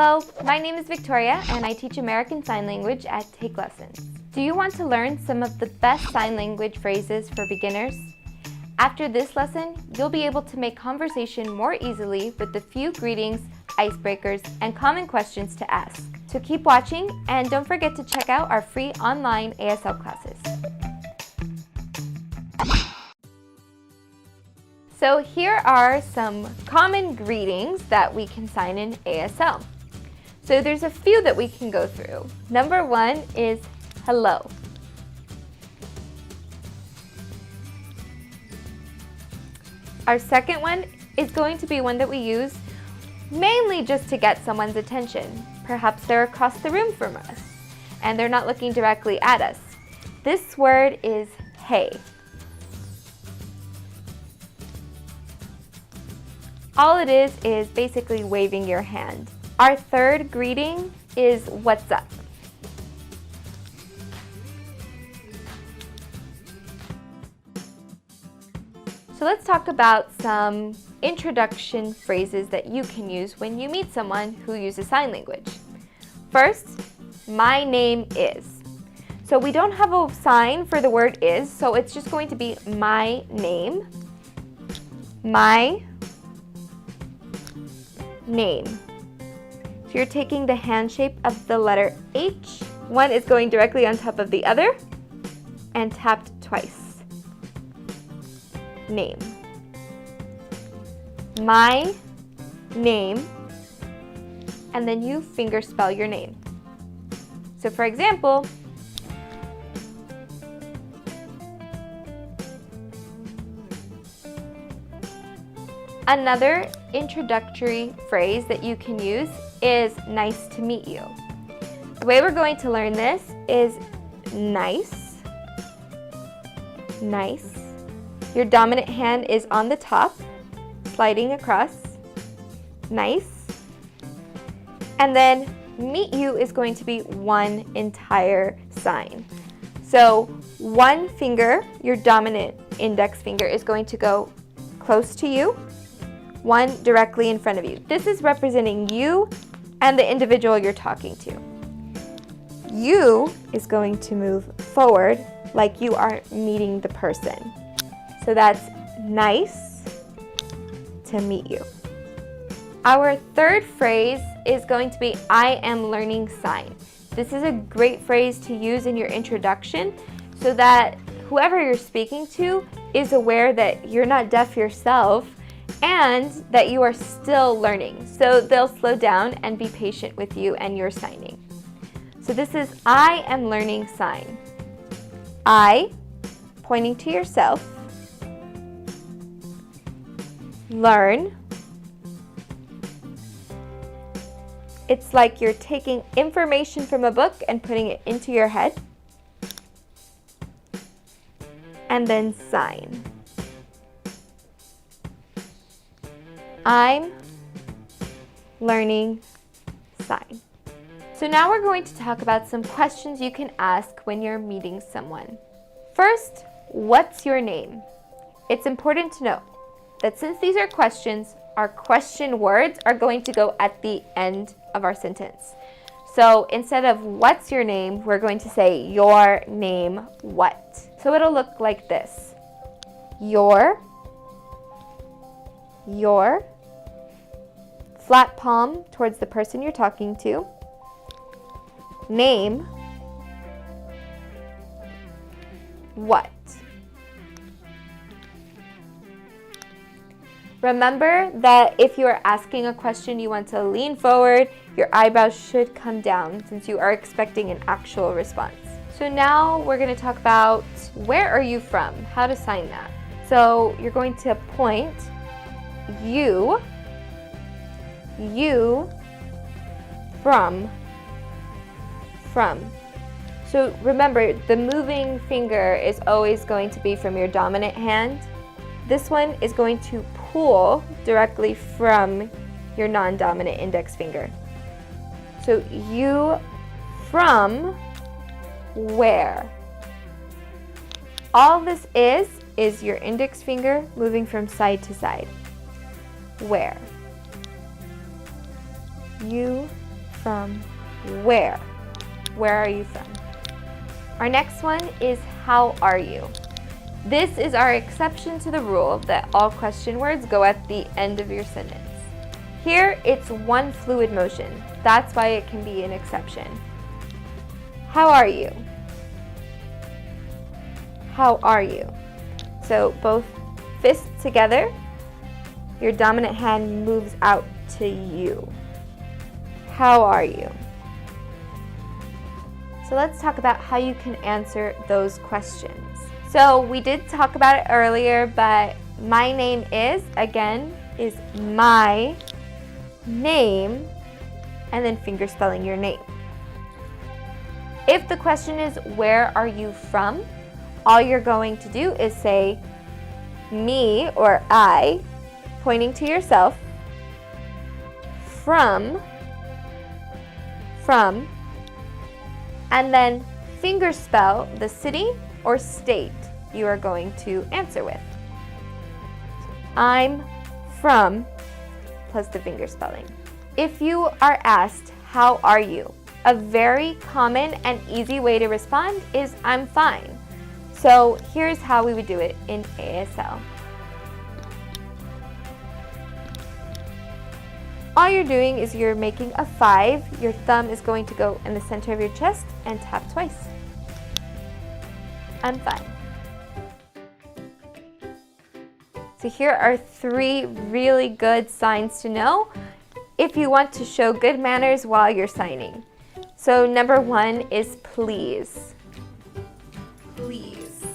Hello, my name is Victoria and I teach American Sign Language at Take Lessons. Do you want to learn some of the best sign language phrases for beginners? After this lesson, you'll be able to make conversation more easily with the few greetings, icebreakers, and common questions to ask. So keep watching and don't forget to check out our free online ASL classes. So here are some common greetings that we can sign in ASL. So there's a few that we can go through. Number one is hello. Our second one is going to be one that we use mainly just to get someone's attention. Perhaps they're across the room from us and they're not looking directly at us. This word is hey. All it is basically waving your hand. Our third greeting is what's up. So let's talk about some introduction phrases that you can use when you meet someone who uses sign language. First, my name is. So we don't have a sign for the word is, so it's just going to be my name. My name. So you're taking the hand shape of the letter H. One is going directly on top of the other and tapped twice. Name. My name. And then you finger spell your name. So for example, another introductory phrase that you can use is nice to meet you. The way we're going to learn this is nice, nice. Your dominant hand is on the top, sliding across, nice. And then meet you is going to be one entire sign. So one finger, your dominant index finger, is going to go close to you, one directly in front of you. This is representing you and the individual you're talking to. You is going to move forward like you are meeting the person. So that's nice to meet you. Our third phrase is going to be I am learning sign. This is a great phrase to use in your introduction so that whoever you're speaking to is aware that you're not deaf yourself and that you are still learning. So they'll slow down and be patient with you and your signing. So this is I am learning sign. I, pointing to yourself. Learn. It's like you're taking information from a book and putting it into your head. And then sign. I'm learning sign. So now we're going to talk about some questions you can ask when you're meeting someone. First, what's your name? It's important to note that since these are questions, our question words are going to go at the end of our sentence. So instead of what's your name, we're going to say your name what. So it'll look like this. Your, flat palm towards the person you're talking to, name, what. Remember that if you are asking a question, you want to lean forward, your eyebrows should come down since you are expecting an actual response. So now we're going to talk about where are you from, how to sign that. So you're going to point you, from. So remember, the moving finger is always going to be from your dominant hand. This one is going to pull directly from your non-dominant index finger. So you from where? All this is your index finger moving from side to side. Where? You from where? Where are you from? Our next one is how are you? This is our exception to the rule that all question words go at the end of your sentence. Here, it's one fluid motion. That's why it can be an exception. How are you? How are you? So both fists together, your dominant hand moves out to you. How are you? So let's talk about how you can answer those questions. So we did talk about it earlier, but my name is, again, is my name, and then finger spelling your name. If the question is, where are you from? All you're going to do is say me or I, pointing to yourself, from, and then finger spell the city or state you are going to answer with. I'm from, plus the finger spelling. If you are asked, how are you? A very common and easy way to respond is I'm fine. So here's how we would do it in ASL. All you're doing is you're making a 5. Your thumb is going to go in the center of your chest and tap twice. I'm fine. So here are 3 really good signs to know if you want to show good manners while you're signing. So number 1 is please. Please.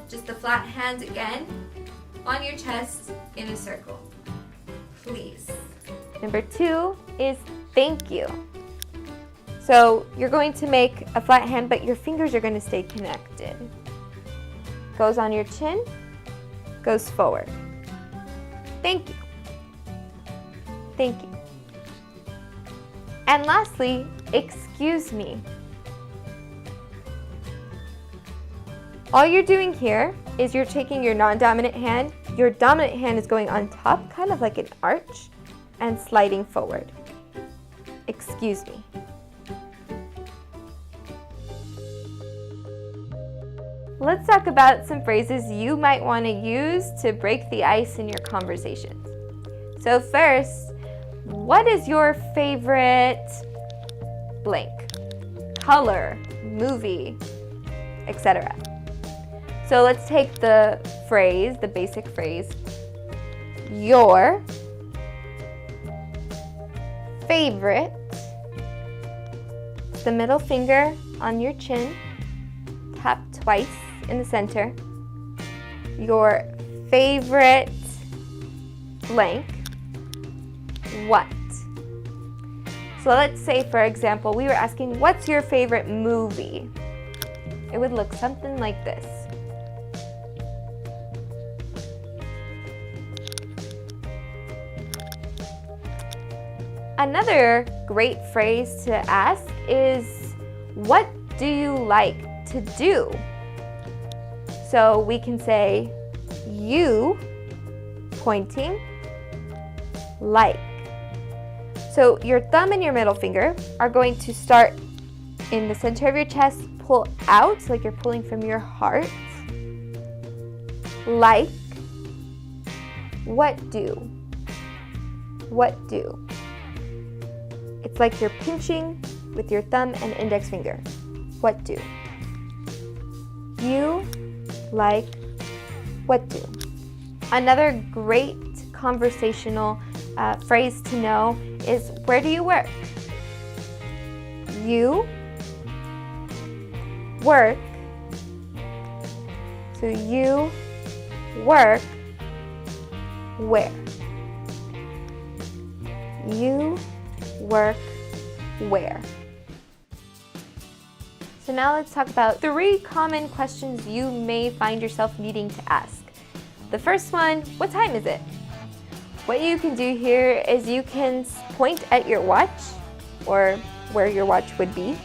Just the flat hand again on your chest in a circle. Please. Number 2 is thank you. So you're going to make a flat hand, but your fingers are going to stay connected. Goes on your chin, goes forward. Thank you. Thank you. And lastly, excuse me. All you're doing here is you're taking your non-dominant hand. Your dominant hand is going on top, kind of like an arch, and sliding forward. Excuse me. Let's talk about some phrases you might want to use to break the ice in your conversations. So first, what is your favorite blank? Color, movie, etc. So let's take the phrase, the basic phrase, your favorite, the middle finger on your chin, tap twice in the center, your favorite blank, what? So let's say, for example, we were asking, what's your favorite movie? It would look something like this. Another great phrase to ask is, what do you like to do? So we can say, you, pointing, like. So your thumb and your middle finger are going to start in the center of your chest, pull out, like you're pulling from your heart. Like, what do? What do? It's like you're pinching with your thumb and index finger. What do? You like what do? Another great conversational phrase to know is, where do you work? You work. So you work where? You work where? So now let's talk about 3 common questions you may find yourself needing to ask. The first one, what time is it? What you can do here is you can point at your watch, or where your watch would be,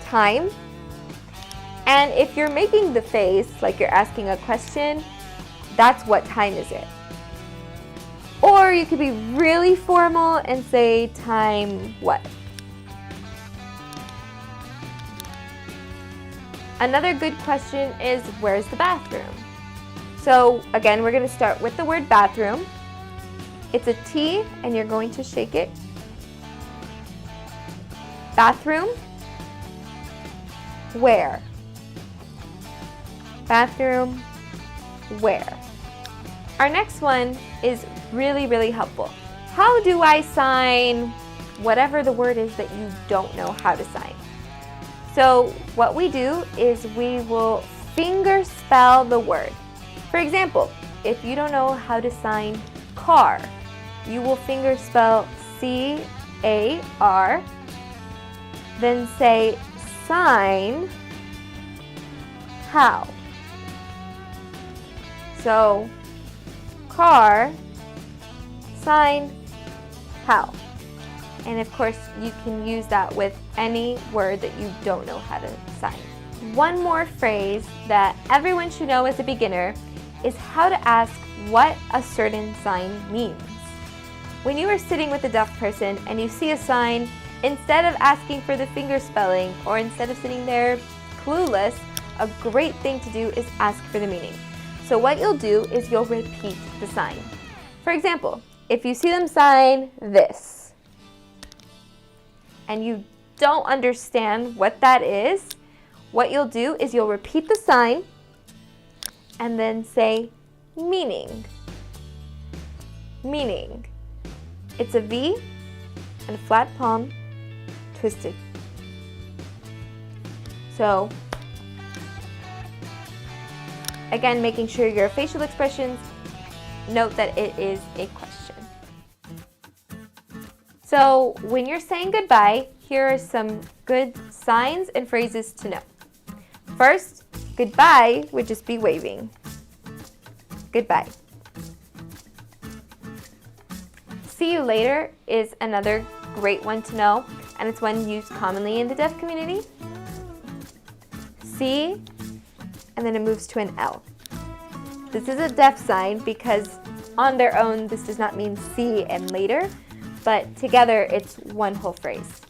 time. And if you're making the face, like you're asking a question, that's what time is it? Or you could be really formal and say time what? Another good question is, where's the bathroom? So again, we're going to start with the word bathroom. It's a T, and you're going to shake it. Bathroom. Where? Bathroom. Where? Our next one is really, really helpful. How do I sign whatever the word is that you don't know how to sign? So what we do is we will finger spell the word. For example, if you don't know how to sign car, you will finger spell C-A-R, then say sign how. So car, sign how. And of course, you can use that with any word that you don't know how to sign. One more phrase that everyone should know as a beginner is how to ask what a certain sign means. When you are sitting with a deaf person and you see a sign, instead of asking for the finger spelling or instead of sitting there clueless, a great thing to do is ask for the meaning. So what you'll do is you'll repeat the sign. For example, if you see them sign this and you don't understand what that is, what you'll do is you'll repeat the sign and then say meaning. Meaning. It's a V and a flat palm twisted. So again, making sure your facial expressions note that it is a question. So when you're saying goodbye, here are some good signs and phrases to know. First, goodbye would just be waving. Goodbye. See you later is another great one to know, and it's one used commonly in the deaf community. See, and then it moves to an L. This is a deaf sign because on their own this does not mean see and later, but together it's one whole phrase.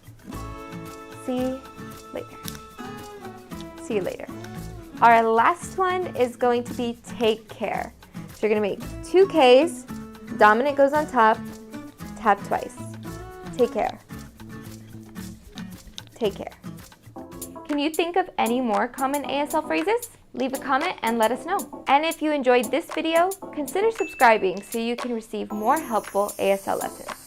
See later. See you later. Our last one is going to be take care. So you're going to make 2 Ks, dominant goes on top, tap twice. Take care. Take care. Can you think of any more common ASL phrases? Leave a comment and let us know. And if you enjoyed this video, consider subscribing so you can receive more helpful ASL lessons.